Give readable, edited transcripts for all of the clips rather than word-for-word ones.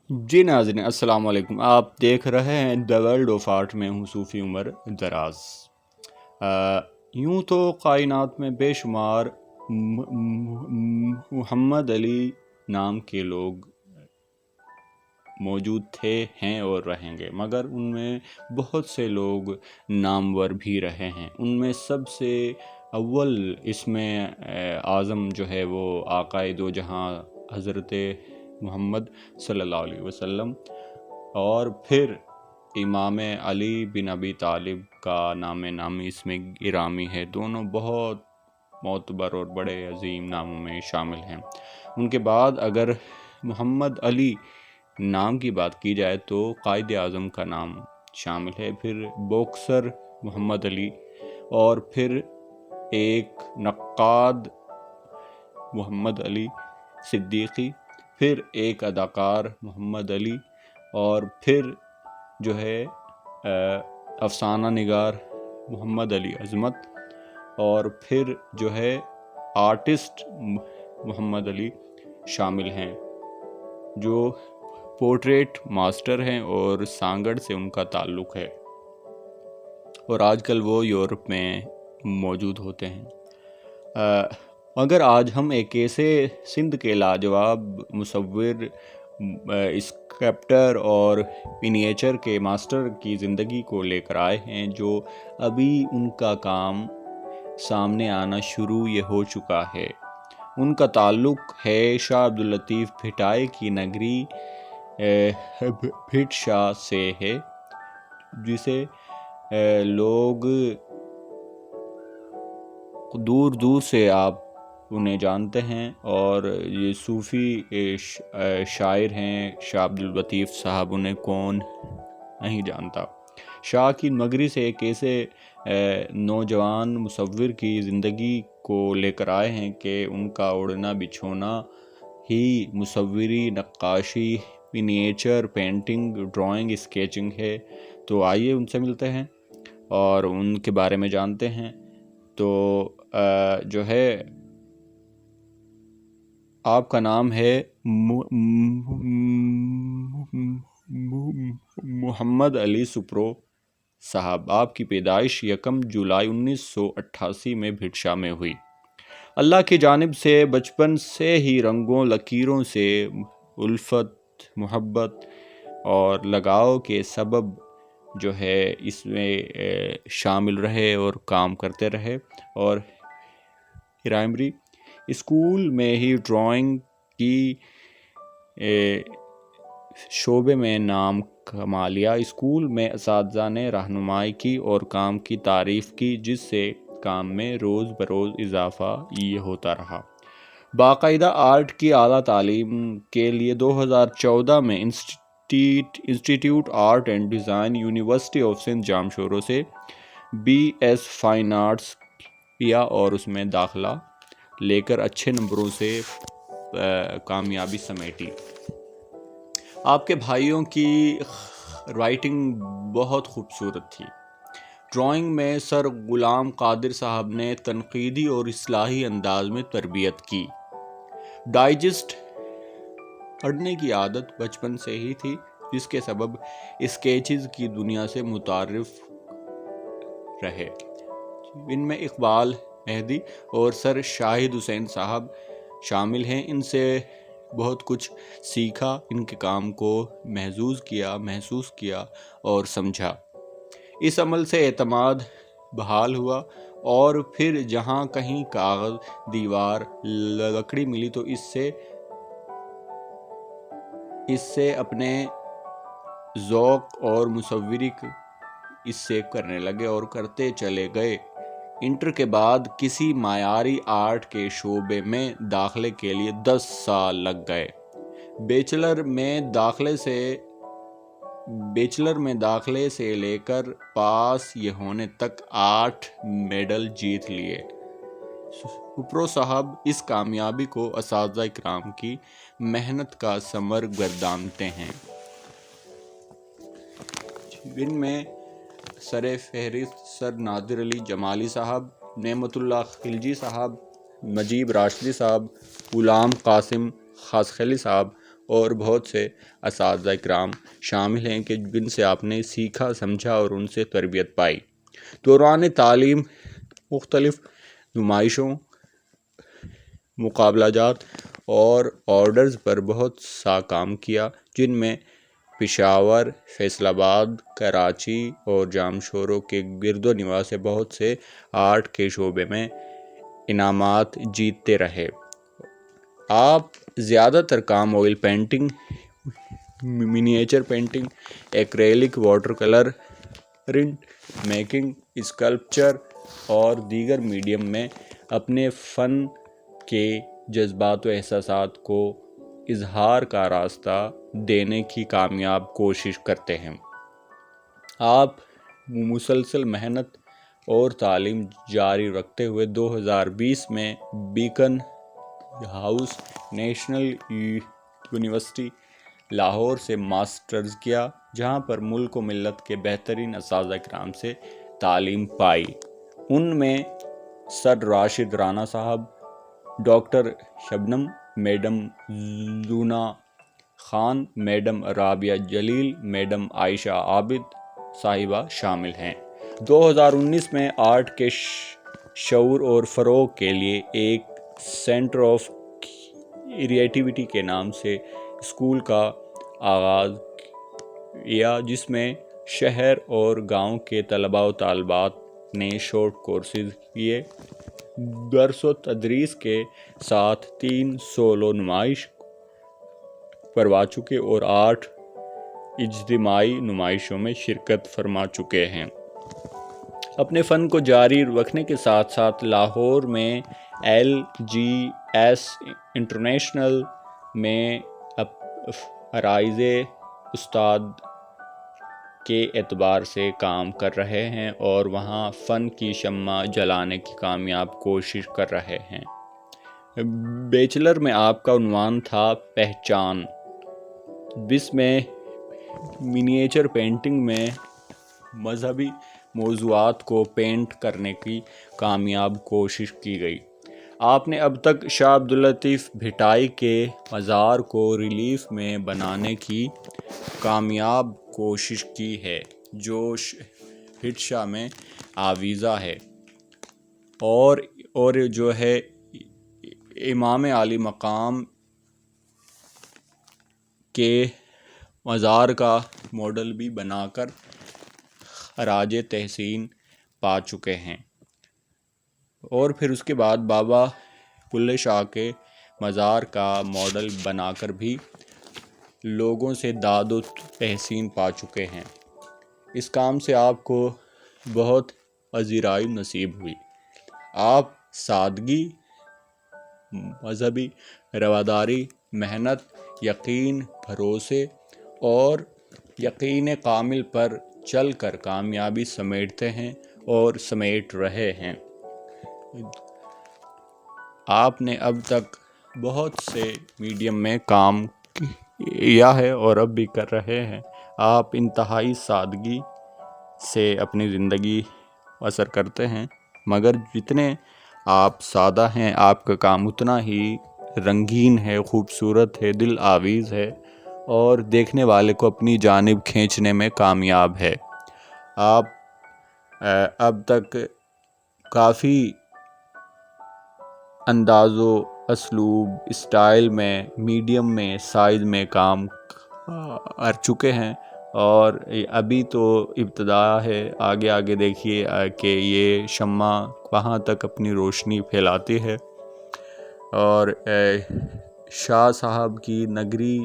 جی ناظرین السلام علیکم، آپ دیکھ رہے ہیں دا ورلڈ آف آرٹ میں ہوں صوفی عمر دراز۔ یوں تو کائنات میں بے شمار محمد علی نام کے لوگ موجود تھے، ہیں اور رہیں گے، مگر ان میں بہت سے لوگ نامور بھی رہے ہیں۔ ان میں سب سے اول اسم اعظم جو ہے وہ آقائے دو جہاں حضرت محمد صلی اللہ علیہ وسلم، اور پھر امام علی بن ابی طالب کا نام نامی اس میں گرامی ہے۔ دونوں بہت معتبر اور بڑے عظیم ناموں میں شامل ہیں۔ ان کے بعد اگر محمد علی نام کی بات کی جائے تو قائد اعظم کا نام شامل ہے، پھر باکسر محمد علی، اور پھر ایک نقاد محمد علی صدیقی، پھر ایک اداکار محمد علی، اور پھر جو ہے افسانہ نگار محمد علی عظمت، اور پھر جو ہے آرٹسٹ محمد علی شامل ہیں جو پورٹریٹ ماسٹر ہیں اور سانگڑ سے ان کا تعلق ہے، اور آج کل وہ یورپ میں موجود ہوتے ہیں۔ مگر آج ہم ایک ایسے سندھ کے لاجواب مصور، اسکلپٹر اور منییچر کے ماسٹر کی زندگی کو لے کر آئے ہیں، جو ابھی ان کا کام سامنے آنا شروع یہ ہو چکا ہے۔ ان کا تعلق ہے شاہ عبداللطیف بھٹائے کی نگری بھٹ شاہ سے ہے، جسے لوگ دور دور سے آپ انہیں جانتے ہیں، اور یہ صوفی شاعر ہیں شاہ عبداللطیف صاحب، انہیں کون نہیں جانتا۔ شاہ کی نگری سے ایک ایسے نوجوان مصور کی زندگی کو لے کر آئے ہیں کہ ان کا اڑنا بچھونا ہی مصوری، نقاشی، منییچر، پینٹنگ، ڈرائنگ، اسکیچنگ ہے۔ تو آئیے ان سے ملتے ہیں اور ان کے بارے میں جانتے ہیں۔ تو جو ہے آپ کا نام ہے محمد علی سپرو صاحب۔ آپ کی پیدائش 1 جولائی 1988 میں بھٹشاہ میں ہوئی۔ اللہ کی جانب سے بچپن سے ہی رنگوں لکیروں سے الفت، محبت اور لگاؤ کے سبب جو ہے اس میں شامل رہے اور کام کرتے رہے، اور پرائمری اسکول میں ہی ڈرائنگ کی شعبے میں نام کما لیا۔ اسکول میں اساتذہ نے رہنمائی کی اور کام کی تعریف کی، جس سے کام میں روز بروز اضافہ یہ ہوتا رہا۔ باقاعدہ آرٹ کی اعلیٰ تعلیم کے لیے 2014 میں institute art and design, university of Sindh Jamshoro سے BS فائن آرٹس کیا اور اس میں داخلہ لے کر اچھے نمبروں سے کامیابی سمیٹی۔ آپ کے بھائیوں کی رائٹنگ بہت خوبصورت تھی۔ ڈرائنگ میں سر غلام قادر صاحب نے تنقیدی اور اصلاحی انداز میں تربیت کی۔ ڈائجسٹ پڑھنے کی عادت بچپن سے ہی تھی، جس کے سبب اسکیچز کی دنیا سے متعارف رہے۔ ان میں اقبال مہدی اور سر شاہد حسین صاحب شامل ہیں۔ ان سے بہت کچھ سیکھا، ان کے کام کو محسوس کیا اور سمجھا۔ اس عمل سے اعتماد بحال ہوا، اور پھر جہاں کہیں کاغذ، دیوار، لکڑی ملی تو اس سے اپنے ذوق اور مصوری اس سے کرنے لگے اور کرتے چلے گئے۔ انٹر کے بعد کسی معیاری آرٹ کے شعبے میں داخلے کے لیے 10 سال لگ گئے۔ بیچلر میں داخلے سے لے کر پاس یہ ہونے تک 8 میڈل جیت لیے۔ سپرو صاحب اس کامیابی کو اساتذہ اکرام کی محنت کا ثمر گردانتے ہیں۔ ان میں سر فہرست سر نادر علی جمالی صاحب، نعمت اللہ خلجی صاحب، مجیب راشدی صاحب، غلام قاسم خاصخیلی صاحب اور بہت سے اساتذہ کرام شامل ہیں کہ جن سے آپ نے سیکھا سمجھا اور ان سے تربیت پائی۔ دوران تعلیم مختلف نمائشوں، مقابلہ جات اور آرڈرز پر بہت سا کام کیا، جن میں پشاور، فیصل آباد، کراچی اور جامشورو کے گرد و نواح سے بہت سے آرٹ کے شعبے میں انعامات جیتتے رہے۔ آپ زیادہ تر کام oil painting, miniature painting, acrylic watercolour, print making, sculpture اور دیگر میڈیم میں اپنے فن کے جذبات و احساسات کو اظہار کا راستہ دینے کی کامیاب کوشش کرتے ہیں۔ آپ مسلسل محنت اور تعلیم جاری رکھتے ہوئے 2020 میں Beaconhouse National University Lahore سے ماسٹرز کیا، جہاں پر ملک و ملت کے بہترین اساتذہ کرام سے تعلیم پائی۔ ان میں سر راشد رانا صاحب، ڈاکٹر شبنم میڈم، زونا خان میڈم، رابعہ جلیل میڈم، عائشہ عابد صاحبہ شامل ہیں۔ 2019 میں آرٹ کے شعور اور فروغ کے لیے ایک سینٹر آف کریٹیوٹی کے نام سے اسکول کا آغاز کیا، جس میں شہر اور گاؤں کے طلباء و طالبات نے شارٹ کورسز کیے، درس و تدریس کے ساتھ 3 سولو نمائش کروا چکے اور 8 اجتماعی نمائشوں میں شرکت فرما چکے ہیں۔ اپنے فن کو جاری رکھنے کے ساتھ ساتھ لاہور میں LGS انٹرنیشنل میں فرائض استاد کے اعتبار سے کام کر رہے ہیں اور وہاں فن کی شمع جلانے کی کامیاب کوشش کر رہے ہیں۔ بیچلر میں آپ کا عنوان تھا پہچان، جس میں منییچر پینٹنگ میں مذہبی موضوعات کو پینٹ کرنے کی کامیاب کوشش کی گئی۔ آپ نے اب تک شاہ عبداللطیف بھٹائی کے مزار کو ریلیف میں بنانے کی کامیاب کوشش کی ہے، جو ہڈشا میں آویزاں ہے، اور جو ہے امام عالی مقام کے مزار کا ماڈل بھی بنا کر خراج تحسین پا چکے ہیں، اور پھر اس کے بعد بابا بلے شاہ کے مزار کا ماڈل بنا کر بھی لوگوں سے داد و تحسین پا چکے ہیں۔ اس کام سے آپ کو بہت پذیرائی نصیب ہوئی۔ آپ سادگی، مذہبی رواداری، محنت، یقین، بھروسے اور یقین کامل پر چل کر کامیابی سمیٹتے ہیں اور سمیٹ رہے ہیں۔ آپ نے اب تک بہت سے میڈیم میں کام کیا ہے اور اب بھی کر رہے ہیں۔ آپ انتہائی سادگی سے اپنی زندگی بسر کرتے ہیں، مگر جتنے آپ سادہ ہیں، آپ کا کام اتنا ہی رنگین ہے، خوبصورت ہے، دل آویز ہے اور دیکھنے والے کو اپنی جانب کھینچنے میں کامیاب ہے۔ آپ اب تک کافی انداز و اسلوب، اسٹائل میں، میڈیم میں، سائز میں کام کر چکے ہیں، اور ابھی تو ابتدا ہے۔ آگے آگے دیکھیے کہ یہ شمع کہاں تک اپنی روشنی پھیلاتی ہے، اور شاہ صاحب کی نگری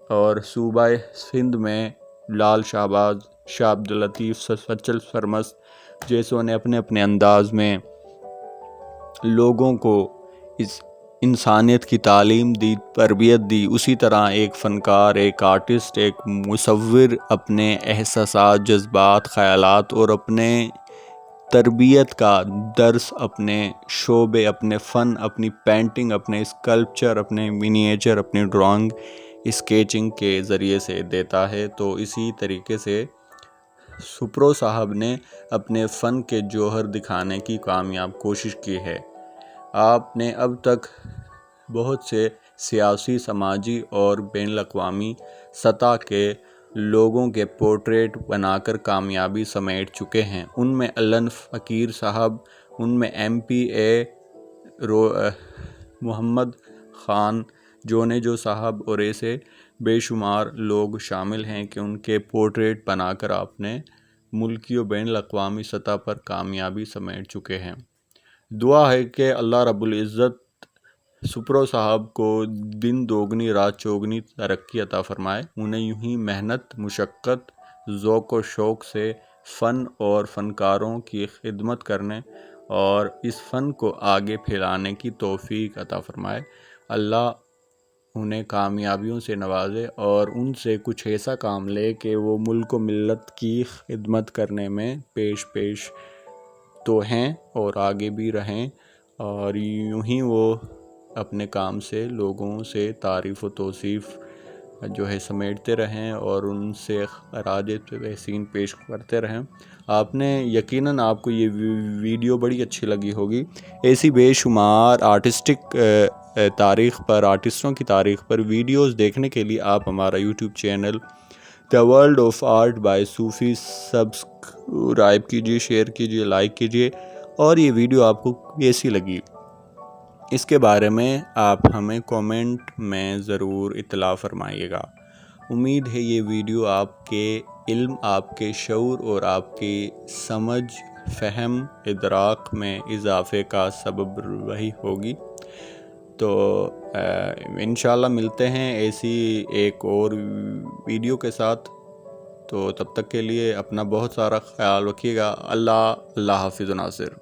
اور صوبہ سندھ میں لال شہباز، شاہ عبداللطیف سچل سرمست جیسوں نے اپنے اپنے انداز میں لوگوں کو اس انسانیت کی تعلیم دی، تربیت دی، اسی طرح ایک فنکار، ایک آرٹسٹ، ایک مصور اپنے احساسات، جذبات، خیالات اور اپنے تربیت کا درس اپنے شعبے، اپنے فن، اپنی پینٹنگ، اپنے اسکلپچر، اپنے منییچر، اپنی ڈرائنگ، اسکیچنگ کے ذریعے سے دیتا ہے۔ تو اسی طریقے سے سپرو صاحب نے اپنے فن کے جوہر دکھانے کی کامیاب کوشش کی ہے۔ آپ نے اب تک بہت سے سیاسی، سماجی اور بین الاقوامی سطح کے لوگوں کے پورٹریٹ بنا کر کامیابی سمیٹ چکے ہیں۔ ان میں علن فقیر صاحب، ان میں MP محمد خان جونیجو صاحب اور ایسے بے شمار لوگ شامل ہیں کہ ان کے پورٹریٹ بنا کر آپ نے ملکی و بین الاقوامی سطح پر کامیابی سمیٹ چکے ہیں۔ دعا ہے کہ اللہ رب العزت سپرو صاحب کو دن دوگنی رات چوگنی ترقی عطا فرمائے، انہیں یوں ہی محنت، مشقت، ذوق و شوق سے فن اور فنکاروں کی خدمت کرنے اور اس فن کو آگے پھیلانے کی توفیق عطا فرمائے۔ اللہ انہیں کامیابیوں سے نوازے اور ان سے کچھ ایسا کام لے کہ وہ ملک و ملت کی خدمت کرنے میں پیش تو ہیں اور آگے بھی رہیں، اور یوں ہی وہ اپنے کام سے لوگوں سے تعریف و توصیف جو ہے سمیٹتے رہیں اور ان سے خراج تحسین پیش کرتے رہیں۔ آپ نے یقیناً آپ کو یہ ویڈیو بڑی اچھی لگی ہوگی۔ ایسی بے شمار آرٹسٹک تاریخ پر، آرٹسٹوں کی تاریخ پر ویڈیوز دیکھنے کے لیے آپ ہمارا YouTube channel The World of Art by Sufi subscribe کیجیے، شیئر کیجیے، لائک کیجیے، اور یہ ویڈیو آپ کو کیسی لگی اس کے بارے میں آپ ہمیں کومنٹ میں ضرور اطلاع فرمائیے گا۔ امید ہے یہ ویڈیو آپ کے علم، آپ کے شعور اور آپ کی سمجھ، فہم، ادراک میں اضافے کا سبب وہی ہوگی۔ تو انشاءاللہ ملتے ہیں ایسی ایک اور ویڈیو کے ساتھ، تو تب تک کے لیے اپنا بہت سارا خیال رکھیے گا۔ اللہ حافظ ناصر۔